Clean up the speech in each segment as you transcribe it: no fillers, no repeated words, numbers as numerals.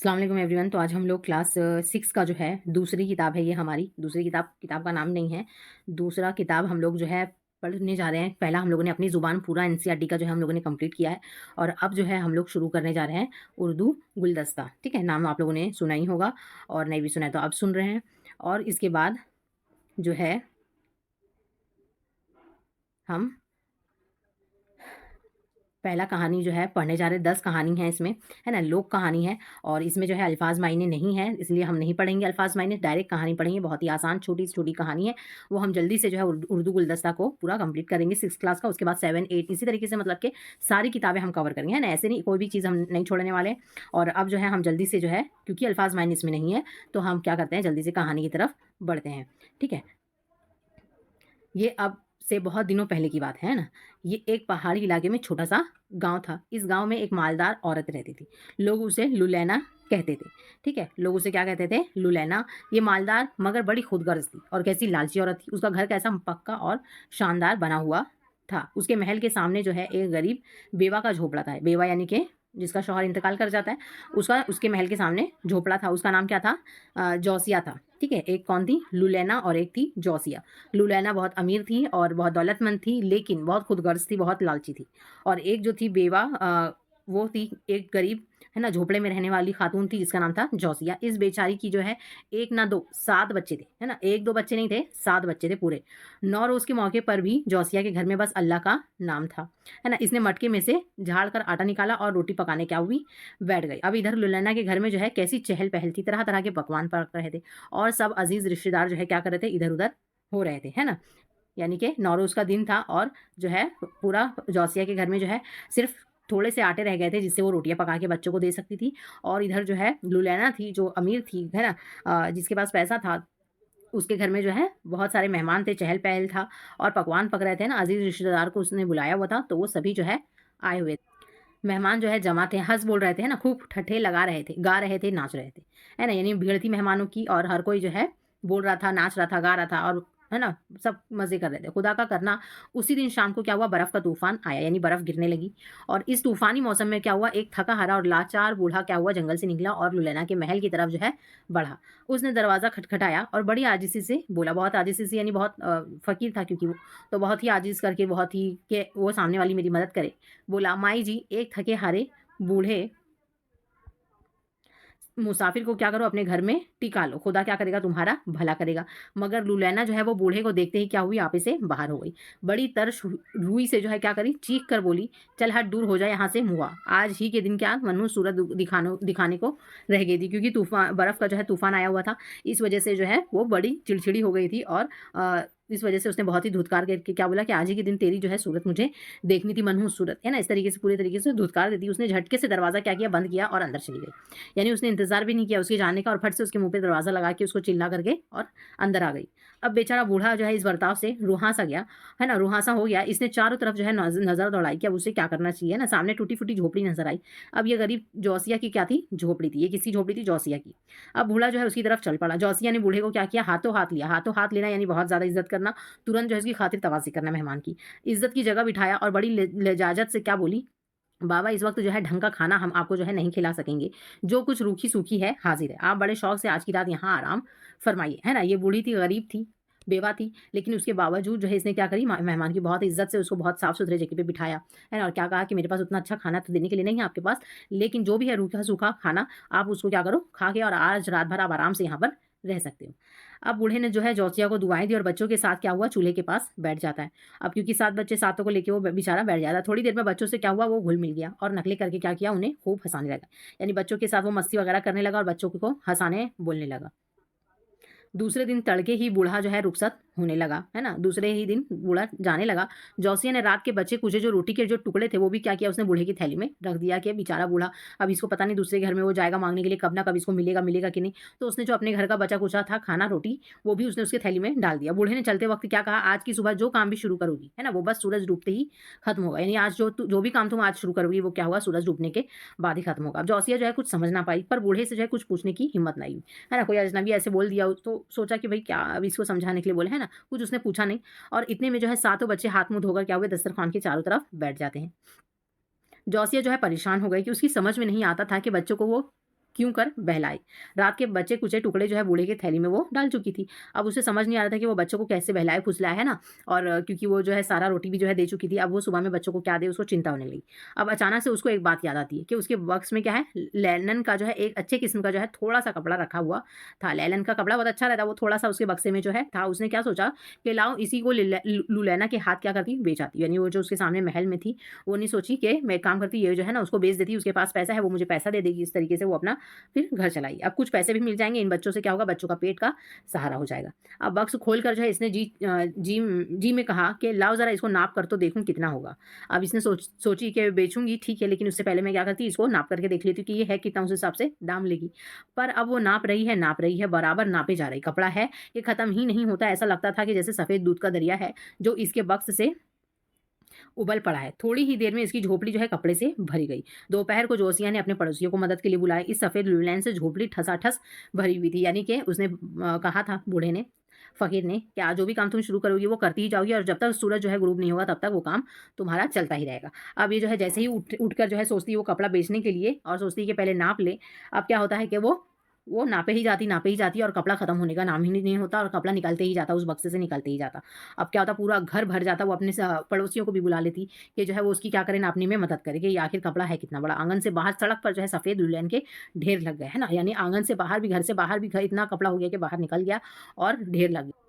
अस्सलाम वालेकुम एवरीवन। तो आज हम लोग क्लास 6 का जो है दूसरी किताब है, ये हमारी दूसरी किताब का नाम नहीं है। दूसरा किताब हम लोग जो है पढ़ने जा रहे हैं। पहला हम लोगों ने अपनी ज़ुबान पूरा एनसीईआरटी का जो है हम लोगों ने कंप्लीट किया है और अब जो है हम लोग शुरू करने जा रहे हैं उर्दू गुलदस्ता। ठीक है, नाम आप लोगों ने सुना ही होगा और नहीं भी सुना है तो अब सुन रहे हैं। और इसके बाद जो है हम पहला कहानी जो है पढ़ने जा रहे हैं। 10 कहानी है इसमें, है ना? लोक कहानी है और इसमें जो है अल्फाज मायने नहीं है, इसलिए हम नहीं पढ़ेंगे अल्फाज मायने, डायरेक्ट कहानी पढ़ेंगे। बहुत ही आसान छोटी से छोटी कहानी है, वो हम जल्दी से जो है उर्दू गुलदस्ता को पूरा कंप्लीट करेंगे 6 क्लास का। उसके बाद 7, 8 इसी तरीके से मतलब कि सारी किताबें हम कवर करेंगे, है ना? ऐसे नहीं, कोई भी चीज़ हम नहीं छोड़ने वाले। और अब जो है हम जल्दी से जो है, क्योंकि अल्फाज मायने इसमें नहीं है, तो हम क्या करते हैं जल्दी से कहानी की तरफ बढ़ते हैं। ठीक है? ये अब से बहुत दिनों पहले की बात है ना? ये एक पहाड़ी इलाके में छोटा-सा गाँव था। इस गाँव में एक मालदार औरत रहती थी। लोग उसे लुलैना कहते थे, ठीक है? लोग उसे क्या कहते थे? लुलैना। ये मालदार मगर बड़ी खुदगर्ज़ थी और कैसी लालची औरत थी। उसका घर कैसा पक्का और शानदार बना हुआ था। उसके महल के सामने जो है एक गरीब बेवा का झोंपड़ा था। बेवा यानी कि जिसका शौहर इंतकाल कर जाता है, उसके महल के सामने झोंपड़ा था। उसका नाम क्या था? जौसिया था। ठीक है? एक कौन थी? लुलैना और एक थी जौसिया। लुलैना बहुत अमीर थी और बहुत दौलतमंद थी, लेकिन बहुत खुदगर्ज़ थी, बहुत लालची थी। और एक जो थी बेवा, वो थी एक गरीब, है ना, झोंपड़े में रहने वाली खातून थी जिसका नाम था जौसिया। इस बेचारी की जो है 1 ना 2 7 बच्चे थे, है ना? 1-2 बच्चे नहीं थे, 7 बच्चे थे पूरे। 9 रोज़ के मौके पर भी जौसिया के घर में बस अल्लाह का नाम था, है ना? इसने मटके में से झाड़ कर आटा निकाला और रोटी पकाने क्या हुई, बैठ गई। अब इधर लुलैना के घर में जो है कैसी चहल-पहल थी, तरह-तरह के पकवान पक रहे थे और सब अज़ीज़ रिश्तेदार जो है क्या कर रहे थे, इधर-उधर हो रहे थे, है ना? यानी कि नौरोज़ का दिन था और जो है पूरा जौसिया के घर में जो है सिर्फ़ थोड़े से आटे रह गए थे जिससे वो रोटियाँ पका के बच्चों को दे सकती थी। और इधर जो है लुलैना थी जो अमीर थी, है ना? जिसके पास पैसा था, उसके घर में जो है बहुत सारे मेहमान थे, चहल-पहल था और पकवान पक रहे थे ना, अज़ीज़ रिश्तेदार को उसने बुलाया हुआ था, तो वो सभी जो है आए हुए थे। मेहमान जो है जमा थे, हँस बोल रहे थे, है ना? खूब ठट्ठे लगा रहे थे, गा रहे थे, नाच रहे थे, है ना? यानी भीड़ थी मेहमानों की और हर कोई जो है बोल रहा था, नाच रहा था, गा रहा था और है ना? सब मज़े कर रहे थे। खुदा का करना, उसी दिन शाम को क्या हुआ, बर्फ़ का तूफ़ान आया, यानी बर्फ़ गिरने लगी। और इस तूफ़ानी मौसम में क्या हुआ, एक थका-हारा और लाचार बूढ़ा क्या हुआ, जंगल से निकला और लुलैना के महल की तरफ जो है बढ़ा। उसने दरवाज़ा खटखटाया और बड़ी आजिज़ी से बोला, बहुत आजिज़ी से यानी बहुत फ़कीर था क्योंकि वो, तो बहुत ही आजिज़ करके, बहुत ही कि वो सामने वाली मेरी मदद करे। बोला, माई जी, एक थके-हारे बूढ़े मुसाफिर को क्या करो, अपने घर में टिका लो, खुदा क्या करेगा, तुम्हारा भला करेगा। मगर लुलैना जो है वो बूढ़े को देखते ही क्या हुई, आपे से बाहर हो गई। बड़ी तरस रुई से जो है क्या करी, चीख कर बोली, चल हट, दूर हो जा यहाँ से मुआ। आज ही के दिन क्या मन्नू सूरत दिखाने को रह गई थी, क्योंकि तूफान, बर्फ का जो है तूफान आया हुआ था। इस वजह से जो है वो बड़ी चिड़चिड़ी हो गई थी और इस वजह से उसने बहुत ही धुतकार करके क्या बोला कि आज ही के दिन तेरी जो है सूरत मुझे देखनी थी, मनहूस सूरत, है ना? इस तरीके से पूरे तरीके से धुतकार देती। उसने झटके से दरवाज़ा क्या किया, बंद किया और अंदर चली गई। यानी उसने इंतज़ार भी नहीं किया उसके जाने का और फट से उसके मुँह पे दरवाज़ा लगा के उसको चिल्ला करके और अंदर आ गई। अब बेचारा बूढ़ा जो है इस बर्ताव से रुहाँसा गया, है ना? रुहाँसा हो गया। इसने चारों तरफ जो है नज़र दौड़ाई कि अब उसे क्या करना चाहिए ना? सामने टूटी-फूटी झोपड़ी नज़र आई। अब ये गरीब जौसिया की क्या थी? झोपड़ी थी। ये किसकी झोपड़ी थी? जौसिया की। अब बूढ़ा जो है उसकी तरफ चल पड़ा। जौसिया ने बूढ़े को क्या किया? हाथों हाथ लिया। हाथों हाथ लेना यानी बहुत ज़्यादा इज़्ज़त करना। तुरंत जो है उसकी खातिर तवाज़ी करना मेहमान की। इज़्ज़त की जगह बिठाया और बड़ी लजाजत से क्या बोली, बाबा इस वक़्त जो है ढंग का खाना हम आपको जो है नहीं खिला सकेंगे। जो कुछ रूखी-सूखी है हाज़िर है। आप बड़े शौक से आज की रात यहाँ आराम फ़रमाइए। है ना? ये बूढ़ी थी, गरीब थी, बेवा थी, लेकिन उसके बावजूद जो है इसने क्या करी, मेहमान की बहुत इज़्ज़त से उसको बहुत साफ-सुथरे जगह पे बिठाया। है ना? और क्या कहा कि मेरे पास उतना अच्छा खाना तो देने के लिए नहीं है आपके पास, लेकिन जो भी है रूखा-सूखा खाना आप उसको क्या करो, खा के और आज रात भर आप आराम से यहाँ पर रह सकते हो। अब बूढ़े ने जो है जौसिया को दुआएँ दी और बच्चों के साथ क्या हुआ, चूल्हे के पास बैठ जाता है। अब क्योंकि 7 बच्चे, सातों को लेके वो बेचारा बैठ जाता है। थोड़ी देर में बच्चों से क्या हुआ, वो घुल-मिल गया और नकलें करके क्या किया, उन्हें खूब हँसाने लगा। यानी बच्चों के साथ वो मस्ती वगैरह करने लगा और बच्चों को हँसाने बोलने लगा। दूसरे दिन तड़के ही बूढ़ा जो है रुखसत होने लगा, है ना? दूसरे ही दिन बूढ़ा जाने लगा। जौसिया ने रात के बचे-कुचे जो रोटी के जो टुकड़े थे, वो भी क्या किया, उसने बूढ़े की थैली में रख दिया कि बेचारा बूढ़ा, अब इसको पता नहीं दूसरे घर में वो जाएगा माँगने के लिए, कब ना कब इसको मिलेगा, मिलेगा कि नहीं। तो उसने जो अपने घर का बचा-कुचा था खाना, रोटी, वो भी उसने उसके थैली में डाल दिया। बूढ़े ने चलते वक़्त क्या कहा, आज की सुबह जो काम भी शुरू करोगी, है ना? वो बस सूरज डूबते ही खत्म होगा। यानी आज जो भी काम तुम आज शुरू करोगी, वो क्या हुआ, सूरज डूबने के बाद ही खत्म होगा। अब जौसिया जो है कुछ समझ ना पाई, पर बूढ़े से जो है कुछ पूछने की हिम्मत नहीं हुई। है ना? कोई अजनबी ऐसे बोल दिया तो सोचा कि भई क्या अब इसको समझाने के लिए बोले, है ना? कुछ उसने पूछा नहीं और इतने में जो है सातों बच्चे हाथ-मुँह धोकर क्या हुए, दस्तरख़्वान के चारों तरफ बैठ जाते हैं। जौसिया जो है परेशान हो गई कि उसकी समझ में नहीं आता था कि बच्चों को वो क्यों कर बहलाए। रात के बचे कुचे टुकड़े जो है बूढ़े की थैली में वो डाल चुकी थी। अब उसे समझ नहीं आ रहा था कि वो बच्चों को कैसे बहलाए फुसलाए, है ना? और क्योंकि वो जो है सारा रोटी भी जो है दे चुकी थी, अब वो सुबह में बच्चों को क्या दे उसको चिंता होने लगी। अब अचानक से उसको एक बात याद आती है कि उसके बॉक्स में क्या है, लेनन का जो है एक अच्छे किस्म का जो है थोड़ा-सा कपड़ा रखा हुआ था। लेनन का कपड़ा बहुत अच्छा रहता है, वो थोड़ा-सा उसके बक्से में जो है था। उसने क्या सोचा कि लाओ इसी को लुलैना के हाथ क्या करती बेच आती। यानी वो जो उसके सामने महल में थी, वो नहीं सोची कि मैं एक काम करती ये जो है ना उसको बेच देती, उसके पास पैसा है वो मुझे पैसा दे देगी। इस तरीके से वो अपना फिर घर चलाई। अब कुछ पैसे भी मिल जाएँगे, इन बच्चों से क्या होगा, बच्चों का पेट का सहारा हो जाएगा। अब बक्स खोलकर जो है इसने जी में कहा कि लाओ ज़रा इसको नाप कर तो देखूँ कितना होगा। अब इसने सोची कि बेचूँगी ठीक है, लेकिन उससे पहले मैं क्या करती इसको नाप करके देख लेती हूँ कि ये है कितना, उस हिसाब से दाम लेगी। पर अब वो नाप रही है, बराबर नापे जा रही। कपड़ा है, ये खत्म ही नहीं होता। ऐसा लगता था कि जैसे सफ़ेद दूध का दरिया है, जो इसके बक्स से उबल पड़ा है। थोड़ी ही देर में इसकी झोपड़ी जो है कपड़े से भरी गई। दोपहर को जोसिया ने अपने पड़ोसियों को मदद के लिए बुलाया। इस सफ़ेद लुलैन से झोपड़ी ठसाठस भरी हुई थी। यानी कि उसने कहा था बूढ़े ने, फ़कीर ने, कि आज जो भी काम तुम शुरू करोगी वो करती ही जाओगी और जब तक सूरज जो है ग़ुरूब नहीं होगा तब तक वो काम तुम्हारा चलता ही रहेगा। अब ये जो है जैसे ही उठकर जो है सोचती है वो कपड़ा बेचने के लिए और सोचती है कि पहले नाप ले। अब क्या होता है कि वो नापे ही जाती है और कपड़ा खत्म होने का नाम ही नहीं होता और कपड़ा निकलते ही जाता, उस बक्से से निकलते ही जाता। अब क्या होता, पूरा घर भर जाता, वो अपने पड़ोसियों को भी बुला लेती कि जो है वो उसकी क्या करे, नापने में मदद करे कि ये आखिर कपड़ा है कितना बड़ा। आंगन से बाहर सड़क पर जो है सफ़ेद लुलैन के ढेर लग गए, है ना? यानी आंगन से बाहर भी, घर से बाहर भी इतना कपड़ा हो गया कि बाहर निकल गया और ढेर लग गया।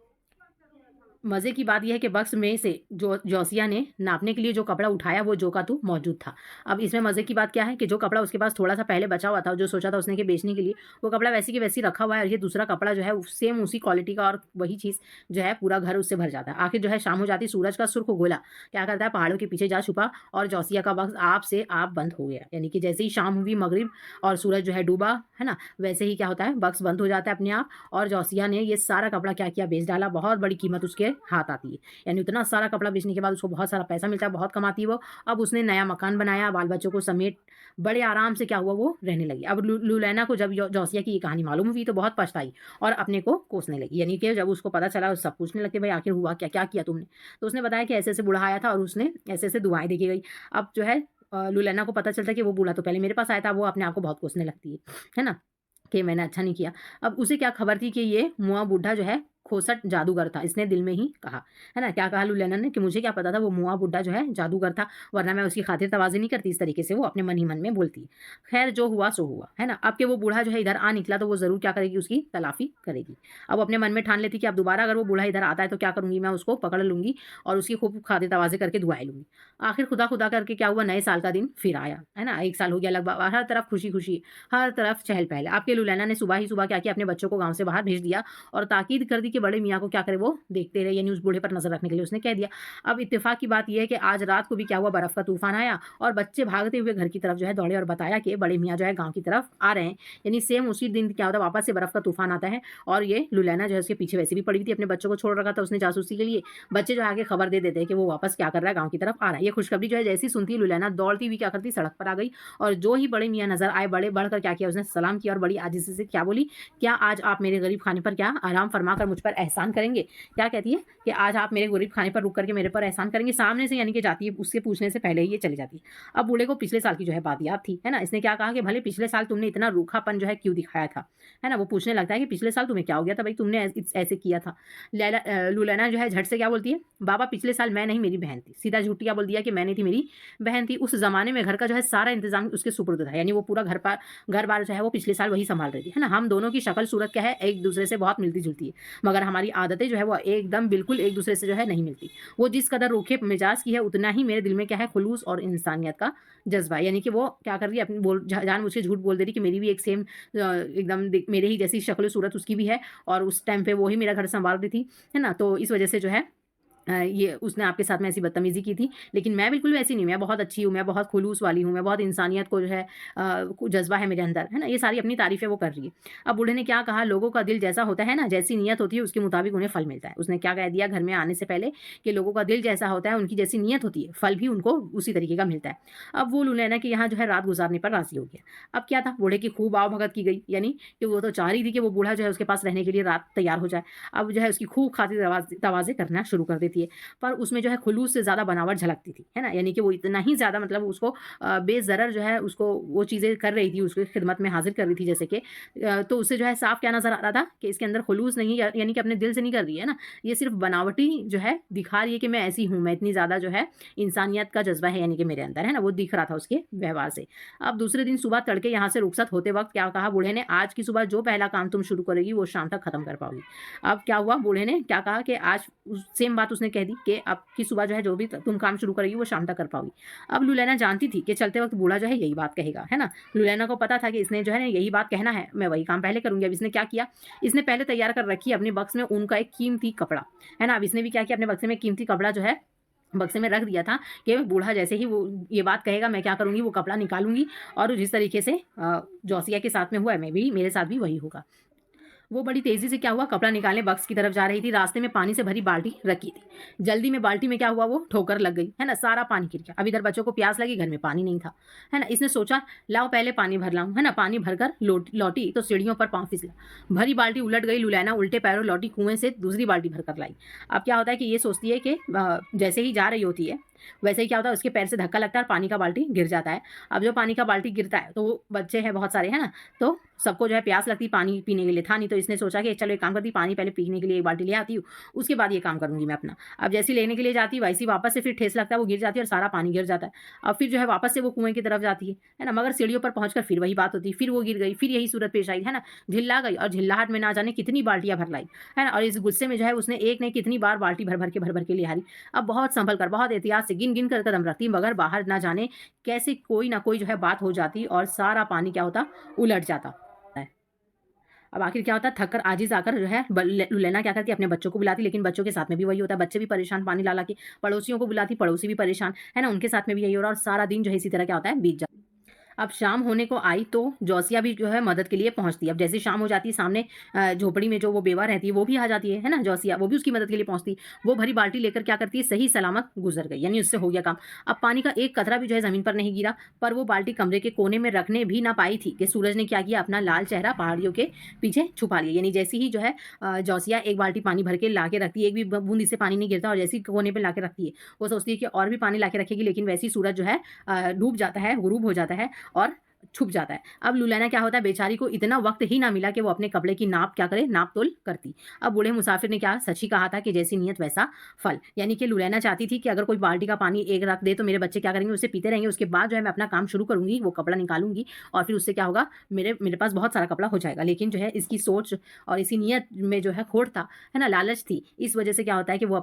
मज़े की बात ये है कि बक्स में से जो जोसिया ने नापने के लिए जो कपड़ा उठाया वो जो का तू मौजूद था। अब इसमें मज़े की बात क्या है कि जो कपड़ा उसके पास थोड़ा-सा पहले बचा हुआ था, जो सोचा था उसने कि बेचने के लिए, वो कपड़ा वैसे की वैसे ही रखा हुआ है और ये दूसरा कपड़ा जो है सेम उसी क्वालिटी का और वही चीज़ जो है पूरा घर उससे भर जाता है। आखिर जो है शाम हो जाती, सूरज का सुर्ख गोला क्या करता है, पहाड़ों के पीछे जा छुपा और जोसिया का बक्स आप से आप बंद हो गया। यानी कि जैसे ही शाम हुई, मगरिब और सूरज जो है डूबा, है ना? वैसे ही क्या होता है, बक्स बंद हो जाता है अपने आप और जोसिया ने ये सारा कपड़ा क्या किया, बेच डाला। बहुत बड़ी कीमत उसके हाथ आती है। यानी उतना सारा कपड़ा बेचने के बाद उसको बहुत सारा पैसा मिलता है, बहुत कमाती है वो। अब उसने नया मकान बनाया, बाल-बच्चों को समेट बड़े आराम से क्या हुआ, वो रहने लगी। अब लुलैना को जब जोसिया की ये कहानी मालूम हुई तो बहुत पछताई और अपने को कोसने लगी। यानी कि जब उसको पता चला, सब पूछने लगे, भाई आखिर हुआ क्या? क्या किया तुमने? तो उसने बताया कि ऐसे-ऐसे बूढ़ा आया था और उसने ऐसे-ऐसे दुआएँ दे के गई। अब जो है लुलैना को पता चलता है कि वो बूढ़ा तो पहले मेरे पास आया था, वो अपने आप को बहुत कोसने लगती है ना? कि मैंने अच्छा नहीं किया। अब उसे क्या खबर थी कि ये मुआ बूढ़ा जो है खोसट जादूगर था। इसने दिल में ही कहा, है ना? क्या कहा लुलैना ने कि मुझे क्या पता था वो मुआ बूढ़ा जो है जादूगर था, वरना मैं उसकी खातिर तवाज़ी नहीं करती। इस तरीके से वो अपने मन ही मन में बोलती। ख़ैर जो हुआ सो हुआ, है ना? अब के वो बूढ़ा जो है इधर आ निकला तो वो ज़रूर क्या करेगी, उसकी तलाफ़ी करेगी। अब अपने मन में ठान लेती कि अब दोबारा अगर वो बूढ़ा इधर आता है तो क्या करूँगी, मैं उसको पकड़ लूँगी और उसकी खूब खातिर तवाज़ी करके दुआएँ लूँगी। आखिर खुदा-खुदा करके क्या हुआ, नए साल का दिन फिर आया, है ना? 1 साल हो गया लगभग और हर तरफ खुशी-खुशी, हर तरफ चहल-पहल। आपके लुलैना ने सुबह ही सुबह क्या किया, अपने बच्चों को गाँव से बाहर भेज दिया और ताकीद कर दी कि बड़े मियाँ को क्या करे, वो देखते रहे। यानी उस बूढ़े पर नज़र रखने के लिए उसने कह दिया। अब इत्तेफ़ाक की बात ये है कि आज रात को भी क्या हुआ, बर्फ़ का तूफ़ान आया और बच्चे भागते हुए घर की तरफ जो है दौड़े और बताया कि बड़े मियाँ जो है गाँव की तरफ आ रहे हैं। यानी सेम उसी दिन क्या होता है, वापस से बर्फ़ का तूफ़ान आता है और ये लुलैना जो है उसके पीछे वैसे भी पड़ी हुई थी, अपने बच्चों को छोड़ रखा था उसने जासूसी के लिए। बच्चे जो आगे खबर दे देते हैं कि वो वापस क्या कर रहा है, गाँव की तरफ आ रहा है। ये खुशखबरी जो है जैसे ही सुनती है लुलैना दौड़ती हुई क्या करती, सड़क पर आ गई और जो ही बड़े मियाँ नज़र आए, बड़े बढ़कर क्या किया, उसने सलाम किया और बड़ी आजिज़ी से क्या बोली, क्या आज आप मेरे गरीब खाने पर क्या आराम फरमा कर मुझ पर एहसान करेंगे? क्या कहती है कि आज आप मेरे गरीब खाने पर रुक करके मेरे पर एहसान करेंगे। सामने से यानी कि जाती है, उससे पूछने से पहले ही ये चली जाती है। अब बूढ़े को पिछले साल की जो है बात याद थी, है ना? इसने क्या कहा कि भले पिछले साल तुमने इतना रूखापन जो है क्यों दिखाया था, है ना? वो पूछने लगता है कि पिछले साल तुम्हें क्या हो गया था भाई, तुमने ऐसे किया था। लुलैना जो है झट से क्या बोलती है, बाबा पिछले साल मैं नहीं मेरी बहन थी। सीधा झूठ क्या बोल दिया कि मैं नहीं थी, मेरी बहन थी। उस ज़माने में घर का जो है सारा इंतज़ाम उसके सुपुर्द था। यानी वो पूरा घर-बार जो है वो पिछले साल वही सँभाल रही थी, है ना? हम दोनों की शक्ल सूरत क्या है, एक-दूसरे से बहुत मिलती-जुलती है। मगर हमारी आदतें जो है वो एकदम बिल्कुल एक-दूसरे से जो है नहीं मिलती। वो जिस कदर रूखे मिजाज की है उतना ही मेरे दिल में क्या है, खुलूस और इंसानियत का जज़्बा है। यानी कि वो क्या कर रही है, अपनी जानबूझ के झूठ बोल दे रही कि मेरी भी एक सेम एकदम मेरे ही जैसी शक्ल-सूरत उसकी भी है और उस टाइम पे वो ही मेरा घर सँभाल रही थी, है ना? तो इस वज़ह से जो है ये उसने आपके साथ में ऐसी बदतमीज़ी की थी, लेकिन मैं बिल्कुल वैसी नहीं, मैं बहुत अच्छी हूँ, मैं बहुत खुलूस वाली हूँ, मैं बहुत इंसानियत को जो है जज़्बा है मेरे अंदर, है ना? ये सारी अपनी तारीफ़ें वो कर रही है। अब बूढ़े ने क्या कहा, लोगों का दिल जैसा होता है ना, जैसी नीयत होती है उसके मुताबिक उन्हें फल मिलता है। उसने क्या कह दिया घर में आने से पहले कि लोगों का दिल जैसा होता है, उनकी जैसी नीयत होती है, फल भी उनको उसी तरीके का मिलता है। अब वो लुलैना के यहाँ जो है रात गुज़ारने पर राज़ी हो गया। अब क्या था, बूढ़े की खूब आव-भगत की गई, यानी कि वो तो चाह रही थी कि वो बूढ़ा जो है उसके पास रहने के लिए रात तैयार हो जाए। अब जो है उसकी खूब खातिर तवाज़े करना शुरू कर देती देती है, पर उसमें जो है खुलूस से ज़्यादा बनावट झलकती थी, है ना? यानी कि वो इतना ही ज़्यादा मतलब उसको बेज़रर जो है उसको वो चीज़ें कर रही थी, उसकी खिदमत में हाज़िर कर रही थी जैसे कि तो उससे जो है साफ़ क्या नज़र आ रहा था कि इसके अंदर खुलूस नहीं है, यानी कि अपने दिल से नहीं कर रही है ना, ये सिर्फ़ बनावटी जो है दिखा रही है कि मैं ऐसी हूँ, मैं इतनी ज़्यादा जो है इंसानियत का जज़्बा है यानी कि मेरे अंदर, है ना? वो दिख रहा था उसके व्यवहार से। अब दूसरे दिन सुबह तड़के यहाँ से रुखसत होते वक़्त क्या कहा बूढ़े ने, आज की सुबह जो पहला काम तुम शुरू करोगी वो शाम तक खत्म कर पाओगी। अब क्या हुआ, बूढ़े ने क्या कहा कि आज सेम बात उसने कह दी कि अब की सुबह जो है जो भी तुम काम शुरू करोगी वो शाम तक कर पाओगी। अब लुलैना जानती थी कि चलते वक़्त बूढ़ा जो है यही बात कहेगा, है ना? लुलैना को पता था कि इसने जो है ना यही बात कहना है, मैं वही काम पहले करूँगी। अब इसने क्या किया, इसने पहले तैयार कर रखी है अपने बक्स में ऊन का एक कीमती कपड़ा, है ना? अब इसने भी क्या किया, अपने बक्से में कीमती कपड़ा जो है बक्से में रख दिया था कि बूढ़ा जैसे ही वो ये बात कहेगा मैं क्या करूँगी, वो कपड़ा निकालूँगी और जिस तरीके से जोसिया के साथ में हुआ है मैं भी मेरे साथ भी वही होगा। वो बड़ी तेज़ी से क्या हुआ, कपड़ा निकालने बक्स की तरफ जा रही थी, रास्ते में पानी से भरी बाल्टी रखी थी। जल्दी में बाल्टी में क्या हुआ, वो ठोकर लग गई, है ना? सारा पानी गिर गया। अब इधर बच्चों को प्यास लगी, घर में पानी नहीं था, है ना? इसने सोचा लाओ पहले पानी भर लाऊँ, है ना? पानी भरकर लौटी तो सीढ़ियों पर पाँव फिसला। भरी बाल्टी उलट गई, लुलैना उल्टे पैरों लौटी कुएँ से दूसरी बाल्टी भरकर लाई। अब क्या होता है कि ये सोचती है कि जैसे ही जा रही होती है, वैसे ही क्या होता है उसके पैर से धक्का लगता है और पानी का बाल्टी गिर जाता है। अब जो पानी का बाल्टी गिरता है, तो वो बच्चे हैं बहुत सारे, है ना? तो सबको जो है प्यास लगती, पानी पीने के लिए था नहीं, तो इसने सोचा कि चलो एक काम करती हूँ, पानी पहले पीने के लिए एक बाल्टी ले आती हूँ, उसके बाद ये काम करूँगी मैं अपना। अब जैसे ही लेने के लिए जाती है, वैसे ही वापस से फिर ठेस लगता है, वो गिर जाती है और सारा पानी गिर जाता है। अब फिर जो है वापस से वो कुएँ की तरफ जाती है ना? मगर सीढ़ियों पर पहुँचकर फिर वही बात होती है, फिर वो गिर गई, फिर यही सूरत पेश आई, है ना? झिल्ला गई और झिल्लाहट में ना जाने कितनी बाल्टियाँ भर लाई, है ना? और इस गुस्से में जो है उसने एक नहीं कितनी बार बाल्टी भर-भर के ले हारी। अब बहुत सँभल कर, बहुत एहतियात से, गिन-गिन कर कदम रखती, मगर बाहर ना जाने कैसे कोई ना कोई जो है बात हो जाती और सारा पानी क्या होता, उलट जाता। अब आखिर क्या होता है, थक कर आजिज़ आकर जो है लुलैना क्या करती है, अपने बच्चों को बुलाती, लेकिन बच्चों के साथ में भी वही होता है, बच्चे भी परेशान पानी ला-ला के, पड़ोसियों को बुलाती, पड़ोसी भी परेशान, है ना? उनके साथ में भी यही हो रहा है और सारा दिन जो है इसी तरह क्या होता है, बीत जाता है। अब शाम होने को आई तो जोसिया भी जो है मदद के लिए पहुँचती है। अब जैसे ही शाम हो जाती है, सामने झोपड़ी में जो वो बेवा रहती है वो भी आ जाती है ना? जोसिया वो भी उसकी मदद के लिए पहुँचती है। वो भरी बाल्टी लेकर क्या करती है, सही सलामत गुज़र गई, यानी उससे हो गया काम। अब पानी का एक कतरा भी जो है ज़मीन पर नहीं गिरा, पर वो बाल्टी कमरे के कोने में रखने भी ना पाई थी कि सूरज ने क्या किया, अपना लाल चेहरा पहाड़ियों के पीछे छुपा लिया। यानी जैसे ही जो है जोसिया एक बाल्टी पानी भर के ला के रखती है, एक भी बूँद इससे पानी नहीं गिरता और जैसे ही कोने पे ला के रखती है, वो सोचती है कि और भी पानी ला के रखेगी, लेकिन वैसे ही सूरज जो है डूब जाता है, गुरूब हो जाता है और छुप जाता है। अब लुलैना क्या होता है, बेचारी को इतना वक़्त ही ना मिला कि वो अपने कपड़े की नाप क्या करे, नाप-तोल करती। अब बूढ़े मुसाफिर ने क्या सच ही कहा था कि जैसी नीयत वैसा फल। यानी कि लुलैना चाहती थी कि अगर कोई बाल्टी का पानी एक रख दे तो मेरे बच्चे क्या करेंगे, उसे पीते रहेंगे, उसके बाद जो है मैं अपना काम शुरू करूँगी, वो कपड़ा निकालूँगी और फिर उससे क्या होगा, मेरे मेरे पास बहुत सारा कपड़ा हो जाएगा। लेकिन जो है इसकी सोच और इसी नीयत में जो है खोट था, है ना, लालच थी। इस वज़ह से क्या होता है कि वो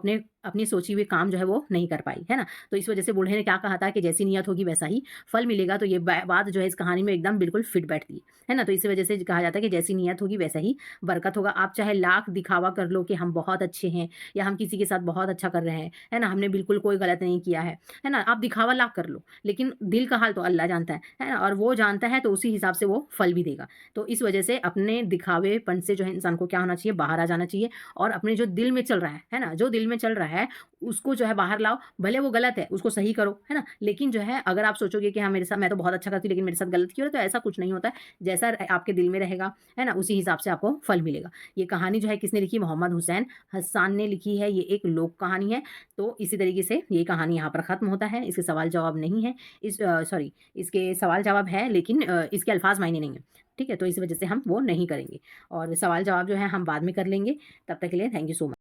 अपनी सोची हुई काम जो है वो नहीं कर पाई, है ना? तो इस वज़ह से बूढ़े ने क्या कहा था कि जैसी नीयत होगी वैसा ही फल मिलेगा। तो ये बात जो है इस कहानी में एकदम बिल्कुल फिट बैठती है ना? तो इसी वज़ह से कहा जाता है कि जैसी नीयत होगी वैसा ही बरकत होगा। आप चाहे लाख दिखावा कर लो कि हम बहुत अच्छे हैं या हम किसी के साथ बहुत अच्छा कर रहे हैं, है ना? हमने बिल्कुल कोई गलत नहीं किया है ना? आप दिखावा लाख कर लो, लेकिन दिल का हाल तो अल्लाह जानता है ना? और वो जानता है तो उसी हिसाब से वो फल भी देगा। तो इस वज़ह से अपने दिखावेपन से जो है इंसान को क्या होना चाहिए, बाहर आ जाना चाहिए और अपने जो दिल में चल रहा है ना? जो दिल में चल रहा है उसको जो है बाहर लाओ, भले वो गलत है, उसको सही करो, है ना? लेकिन जो है अगर आप सोचोगे कि हाँ, मेरे साथ मैं तो बहुत अच्छा करती हूँ लेकिन मेरे साथ गलत क्यों है, तो ऐसा कुछ नहीं होता है। जैसा आपके दिल में रहेगा, है ना? उसी हिसाब से आपको फल मिलेगा। ये कहानी जो है किसने लिखी? मोहम्मद हुसैन हस्सान ने लिखी है। ये एक लोक कहानी है। तो इसी तरीके से ये कहानी यहाँ पर ख़त्म होता है। इसके सवाल-जवाब नहीं है। सॉरी, इसके सवाल-जवाब है लेकिन इसके अल्फ़ाज़ मायने नहीं है। ठीक है? तो इस वज़ह से हम वो नहीं करेंगे और सवाल-जवाब जो है हम बाद में कर लेंगे। तब तक के लिए थैंक यू सो मच।